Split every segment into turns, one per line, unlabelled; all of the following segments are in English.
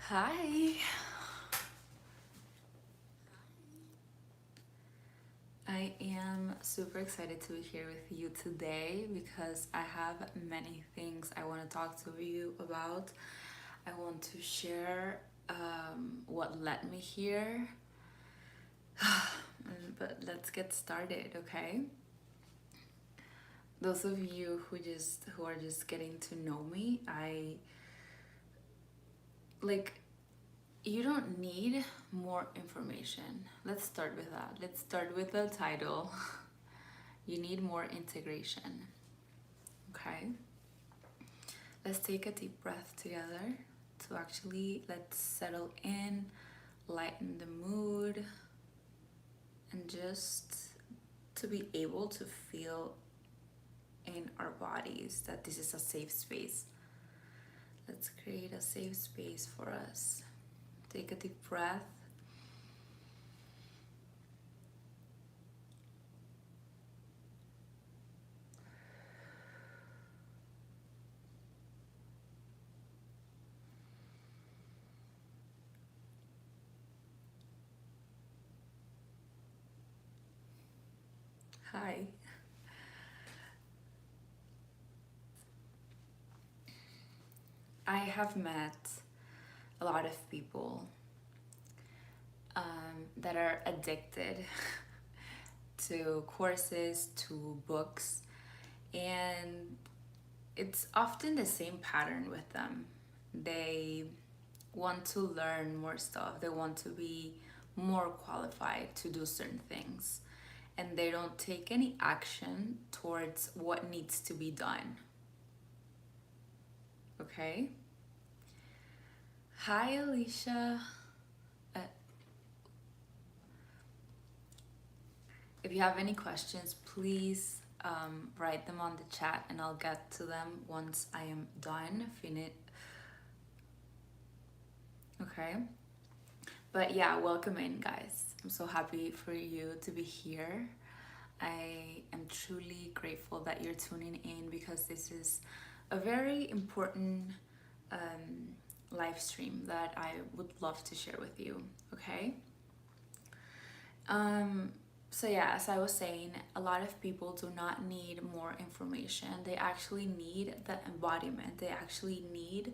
Hi. I am super excited to be here with you today because I have many things I want to talk to you about. I want to share what led me here. But let's get started, okay? Those of you who are just getting to know me, I like you don't need more information. Let's start with that. Let's start with the title. You need more integration. Okay, let's take a deep breath together to actually let's settle in, lighten the mood, and just to be able to feel in our bodies that this is a safe space. Let's create a safe space for us. Take a deep breath. Hi. I have met a lot of people that are addicted to courses, to books, and it's often the same pattern with them. They want to learn more stuff, they want to be more qualified to do certain things, and they don't take any action towards what needs to be done. Okay? Hi, Alicia. Uh, if you have any questions, please write them on the chat and I'll get to them once I am done. Okay? But yeah, welcome in, guys. I'm so happy for you to be here. I am truly grateful that you're tuning in because this is a very important live stream that I would love to share with you. Okay? Um, so yeah, as I was saying, a lot of people do not need more information. They actually need the embodiment. They actually need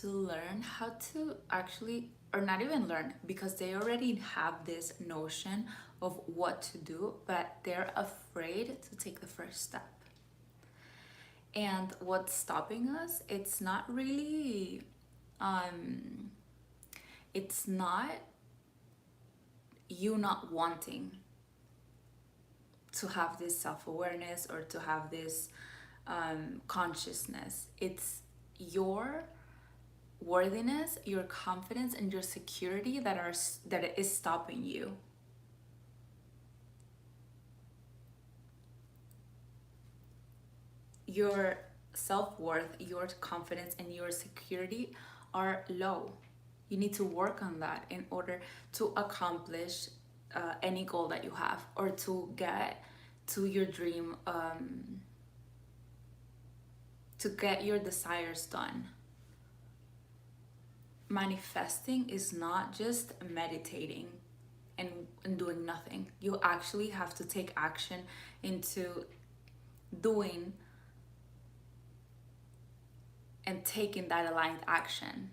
to learn how to actually, or not even learn, because they already have this notion of what to do, but they're afraid to take the first step. And what's stopping us, um, it's not you not wanting to have this self-awareness or to have this consciousness. It's your worthiness, your confidence, and your security that is stopping you. Your self-worth, your confidence, and your security are low. You need to work on that in order to accomplish any goal that you have, or to get to your dream, to get your desires done. Manifesting is not just meditating and doing nothing. You actually have to take action into doing and taking that aligned action.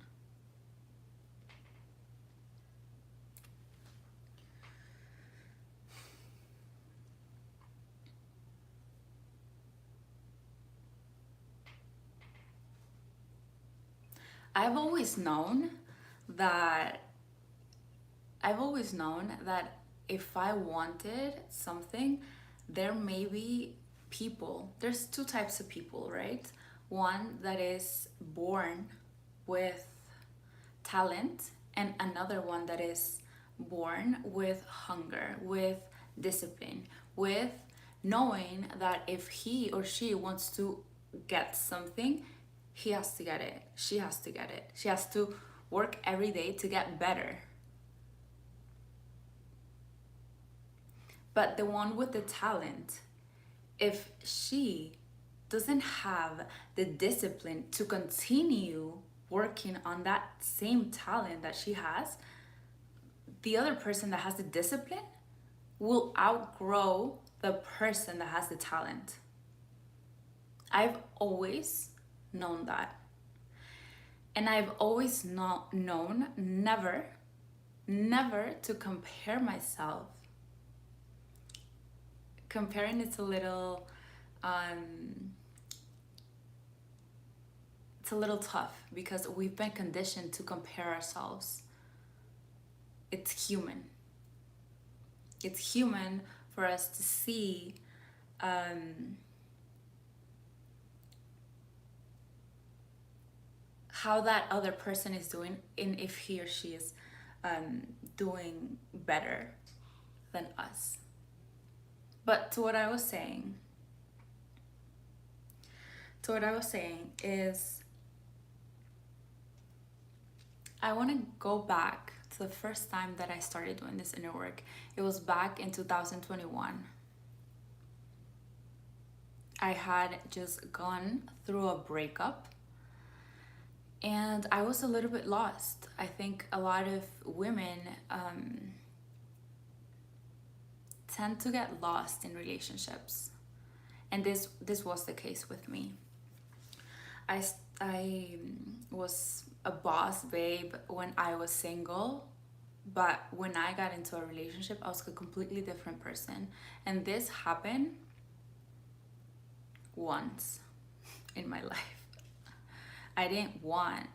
I've always known that I've always known that if I wanted something, there may be people. There's two types of people, right? One that is born with talent, and another one that is born with hunger, with discipline, with knowing that if he or she wants to get something, he has to get it, she has to get it, she has to work every day to get better. But the one with the talent, if she doesn't have the discipline to continue working on that same talent that she has, the other person that has the discipline will outgrow the person that has the talent. I've always known that. And I've always known never to compare myself. Comparing it's a little tough because we've been conditioned to compare ourselves. It's human. It's human for us to see how that other person is doing and if he or she is doing better than us. But to what I was saying is I want to go back to the first time that I started doing this inner work. It was back in 2021. I had just gone through a breakup and I was a little bit lost. I think a lot of women tend to get lost in relationships, and this was the case with me. I was a boss babe when I was single, but when I got into a relationship, I was a completely different person. And this happened once in my life. I didn't want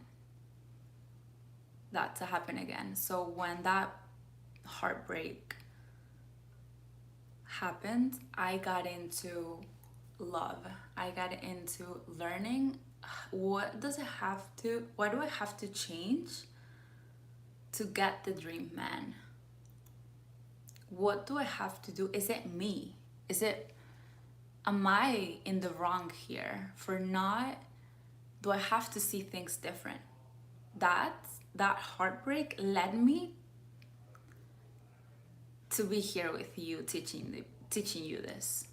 that to happen again. So when that heartbreak happened, I got into love. I got into learning what do I have to change to get the dream man? What do I have to do? Is it me? Am I in the wrong here for not, do I have to see things different? That heartbreak led me to be here with you teaching you this.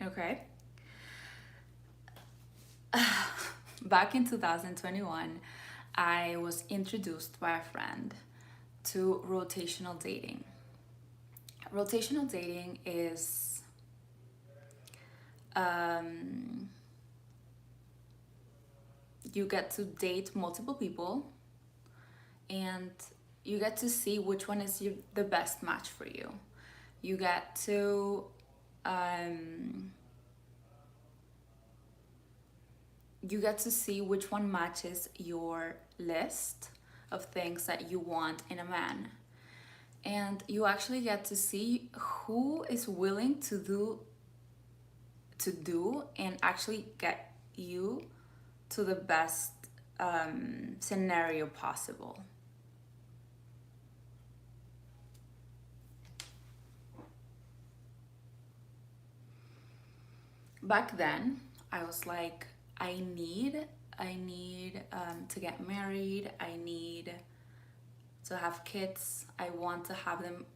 Okay. Back in 2021, I was introduced by a friend to rotational dating. Rotational dating is you get to date multiple people and you get to see which one is the best match for you. You get to see which one matches your list of things that you want in a man. And you actually get to see who is willing to do and actually get you to the best scenario possible. Back then, I was like, I need to get married. I need to have kids. I want to have them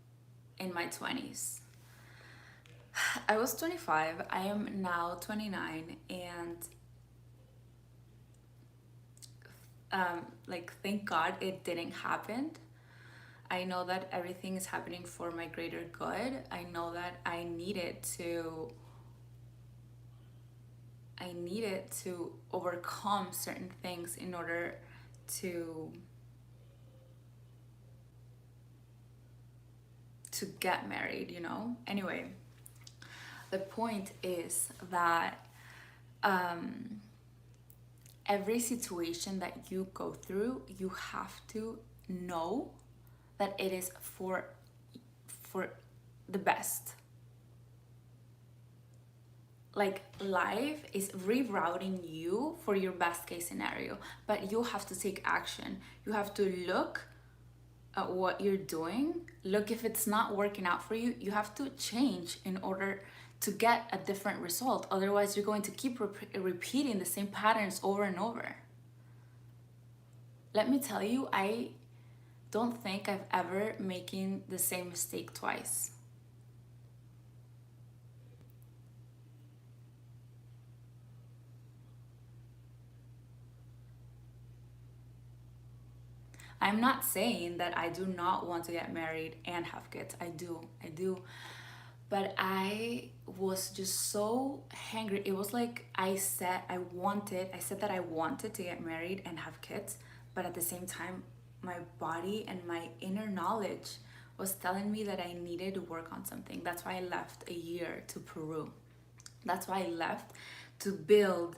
in my 20s. I was 25. I am now 29, and thank God it didn't happen. I know that everything is happening for my greater good. I know that I needed to overcome certain things in order to get married, you know? Anyway, the point is that every situation that you go through, you have to know that it is for the best. Like, life is rerouting you for your best case scenario, but you have to take action. You have to look at what you're doing. Look, if it's not working out for you, you have to change in order to get a different result. Otherwise, you're going to keep repeating the same patterns over and over. Let me tell you, I don't think I've ever making the same mistake twice. I'm not saying that I do not want to get married and have kids. I do. But I was just so hangry. It was like I said that I wanted to get married and have kids, but at the same time, my body and my inner knowledge was telling me that I needed to work on something. That's why I left a year to Peru. That's why I left to build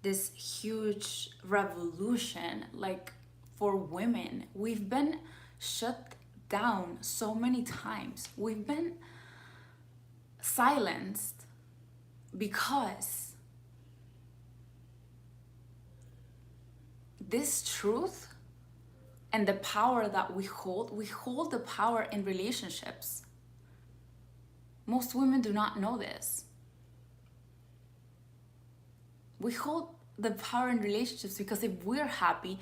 this huge revolution, like for women. We've been shut down so many times. We've been silenced because this truth and the power that we hold the power in relationships. Most women do not know this. We hold the power in relationships because if we're happy,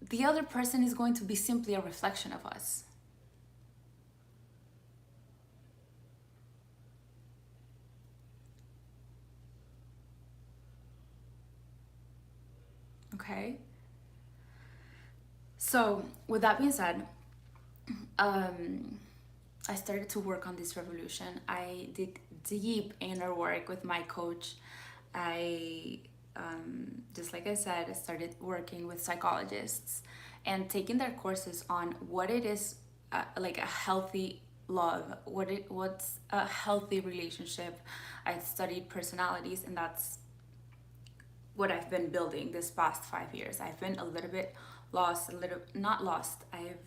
the other person is going to be simply a reflection of us. Okay? So, with that being said, I started to work on this revolution. I did deep inner work with my coach. I, just like I said, I started working with psychologists and taking their courses on what it is, like a healthy love, what's a healthy relationship. I studied personalities, and that's what I've been building this past 5 years. I've been a little bit lost, not lost. I've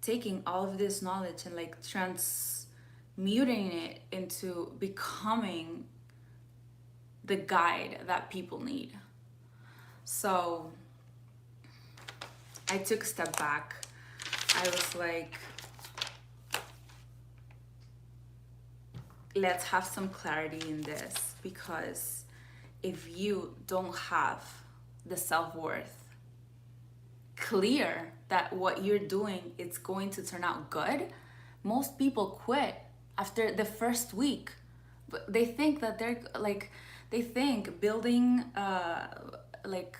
taking all of this knowledge and like transmuting it into becoming the guide that people need. So I took a step back. I was like, let's have some clarity in this, because if you don't have the self-worth clear that what you're doing is going to turn out good, most people quit after the first week. But they think that they think building like,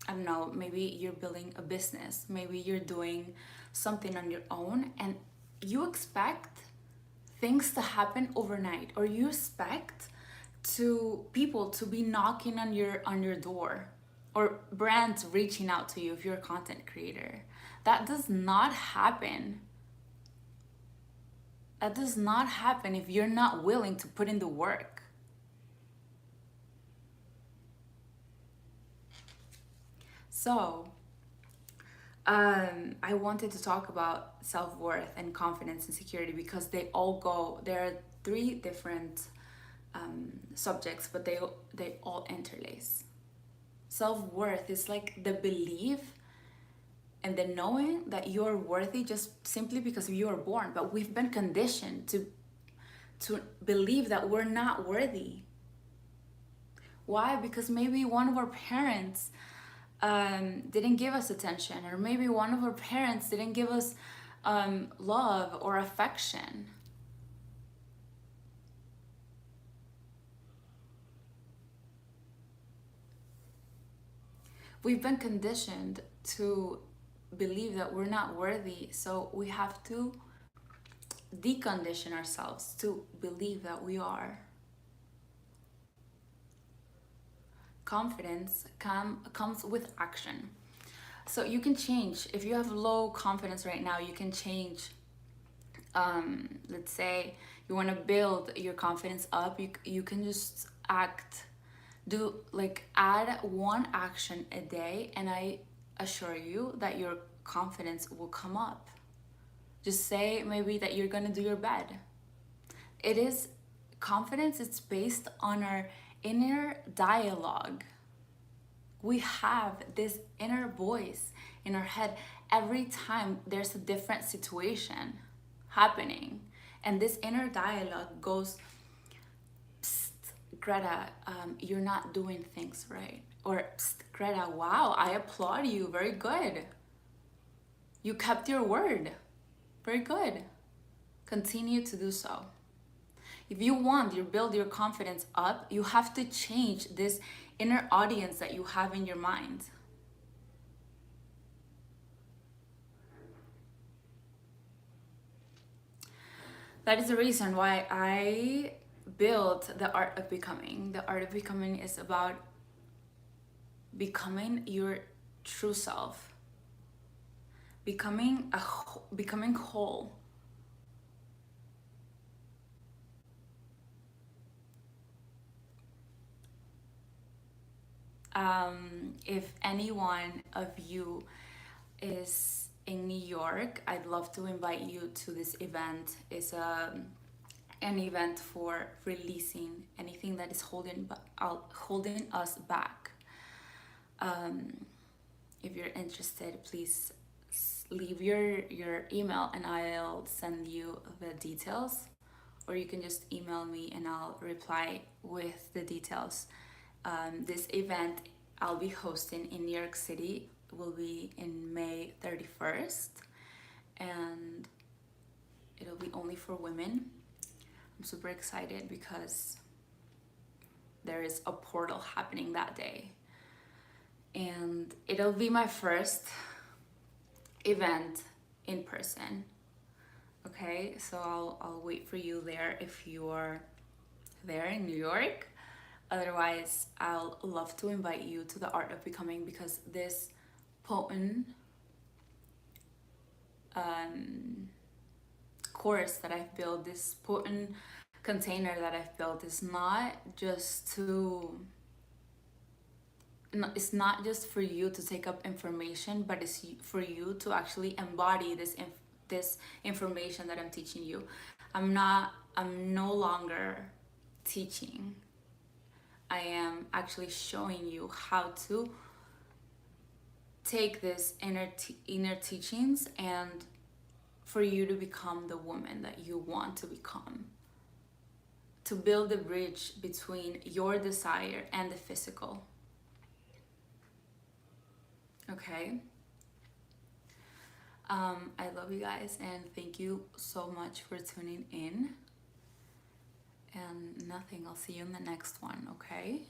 I don't know, maybe you're building a business, maybe you're doing something on your own, and you expect things to happen overnight, or you expect to people to be knocking on your door, or brands reaching out to you if you're a content creator. That does not happen. That does not happen if you're not willing to put in the work. So, I wanted to talk about self-worth and confidence and security because they all go, there are three different subjects, but they all interlace. Self-worth is like the belief and the knowing that you're worthy just simply because you were born. But we've been conditioned to believe that we're not worthy. Why? Because maybe one of our parents didn't give us attention, or maybe one of our parents didn't give us love or affection. We've been conditioned to believe that we're not worthy, so we have to decondition ourselves to believe that we are. Confidence comes with action. So you can change. If you have low confidence right now, you can change. Let's say you want to build your confidence up, you can just add one action a day, and I assure you that your confidence will come up. Just say maybe that you're gonna do your bed. It is confidence, it's based on our inner dialogue. We have this inner voice in our head every time there's a different situation happening, and this inner dialogue goes, Greta, you're not doing things right. Or, Greta, wow, I applaud you, very good. You kept your word, very good. Continue to do so. If you want to build your confidence up, you have to change this inner audience that you have in your mind. That is the reason why I built the art of becoming. The art of becoming is about becoming your true self, becoming whole. If anyone of you is in New York, I'd love to invite you to this event. It's an event for releasing anything that is holding us back. If you're interested, please leave your email and I'll send you the details, or you can just email me and I'll reply with the details. This event I'll be hosting in New York City will be in May 31st, and it'll be only for women. I'm super excited because there is a portal happening that day, and it'll be my first event in person. Okay, so I'll wait for you there if you're there in New York. Otherwise, I'll love to invite you to the Art of Becoming, because this potent course that I've built, this potent container that I've built, is not just it's not just for you to take up information, but it's for you to actually embody this information that I'm teaching you. I'm no longer teaching. I am actually showing you how to take this inner teachings and for you to become the woman that you want to become. To build the bridge between your desire and the physical. Okay? I love you guys and thank you so much for tuning in. And nothing, I'll see you in the next one, okay?